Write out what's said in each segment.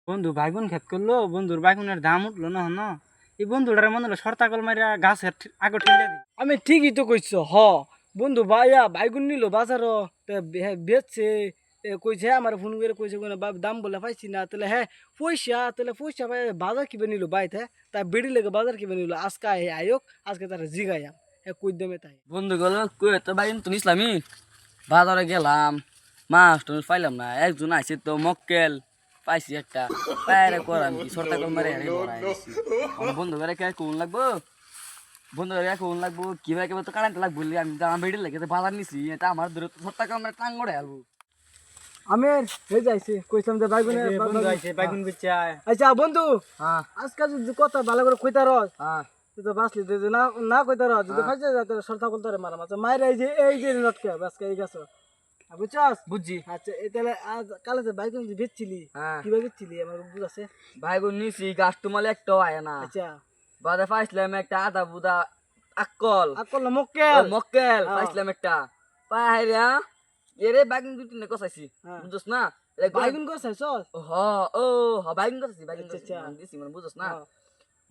বন্ধু বাইগুন ক্ষেত করলো, বন্ধুর বাইগুনের দাম উঠলো না না। এই বন্ধুটার মনে হলো সর্তাকল মারিয়া গাছের আগে ঠেলে দিই। আমি ঠিকই তো কইছো বন্ধু ভাইয়া বাইগুন নিল বাজার বেচছে কইছে আমার ফোন করে কইছে কোন দাম বলে পাইছি না তাহলে পয়সা ভাই বাজার কিবে নিল বাইতে তাই বেড়ি লেগে বাজার কিবে নিল আজকে আয়োক আজকে তারা জিগাইয়া কই দেমে তাই বন্ধু গেল কই তো বাইন তো ইসলামি বাজারে গেলাম মাছ তো পাইলাম না একজন আইছে তো মক্কেল পাইছি একটা পায়রা করাম কি সরতা কল মারে আরে বন্ধু করে কে কোন লাগবো বন্ধু করে কোন লাগবো কিভাবে কিভাবে তো কারেন্ট লাগবো বলি আমি দাম বেড়ে লাগে বাজার নিছি এটা আমার ধরে সরতা কল মারে টাং গড়ে আলবো আমি যাইছি কইছিলাম যে বাইগুনের বন্ধু আইছে বাইগুন বেচায়। আচ্ছা বন্ধু হ্যাঁ আজকাল যদি কথা ভালো করে কইতার হ্যাঁ তুই তো বাঁচলি তুই না না কইতার যদি ফাইছে যাতে সরতা কল তোরে মারা মাছ মাইরে এই যে নটকে বাসকে এই গাছ বুঝছস বুঝছি আচ্ছা এই তাহলে আজ কালে যে বাইগুন যে বেচছিলি হ্যাঁ কিভাবে বেচছিলি আমার বুঝাছে ভাই গো নিছি গাছ তোমালে একটাও আয় না আচ্ছা বাদে পাইছিলাম একটা আদা বুদা আকল আকল না মক্কেল মক্কেল হ্যাঁ। পাইছিলাম একটা পাহাড়িয়া এরে বাগুন দুটি নে কসাইছি হ্যাঁ। বুঝছস না বাইগুন কস চাইছস বাগুন কসাইছি বাগুন আচ্ছা, আচ্ছা। দিছি মানে বুঝছস না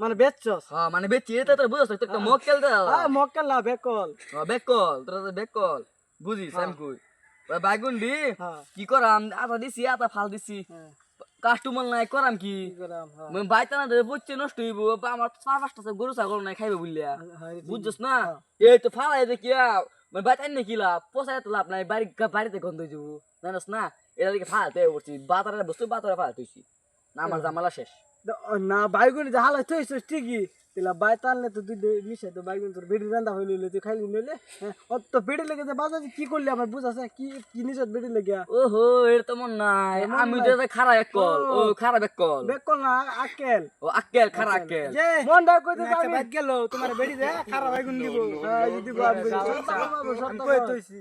মানে বেচছস মানে বেচি এটা তোর বুঝছস তোর একটা মক্কেল দা মক্কেল না বেকল বেকল তোর বেকল বুঝিস আমি কই বাগুন দি হ্যাঁ কি করাম আটা দিছি আটা ফাল দিছি হ্যাঁ কাস্টমার নাই করাম কি কি করাম হ্যাঁ বাইতে না ধরে বুঝছে নষ্ট হইব আমার 4-5টা গরু ছাগল নাই খাইবে বুঝলিয়া হ্যাঁ, বুঝছস না এই তো ফালাই দেখিয়া মানে বাইতে আনি কি লাভ পোষায় তো লাভ নাই বাড়িতে গন্ধ হয়ে যাবো জানাস না এটা দিকে ফালতে পড়ছি বাতারে বস্তু বাতারে ফালতেছি না আমার জামালা শেষ না বাইগুন যে হালাই থইছস ঠিকই তেলা বাই টানলে তো দুই মিশে তো বাইগুন তোর বেড়ি রান্দা হইলে তুই খাইলি নইলে হ্যাঁ অত তো বেড়ি লেগে যে বাজারে কি করলি আমার বুঝাছে কি কি নিছত বেড়ি লেগে ওহো এটা তো মন নাই আমি তো খারাপ এক কল ও খারাপ এক কল বেকল না আকেল ও আক্কেল খারাপ আক্কেল যে মন দা কইতে একটা যাবি বাইক গেল তোমার বেড়ি দে খারাপ বাইগুন দিব। হ্যাঁ যদি গো আমি আচ্ছা, সত্য আচ্ছা। কথা আমি সত্য কই কথা তৈছি।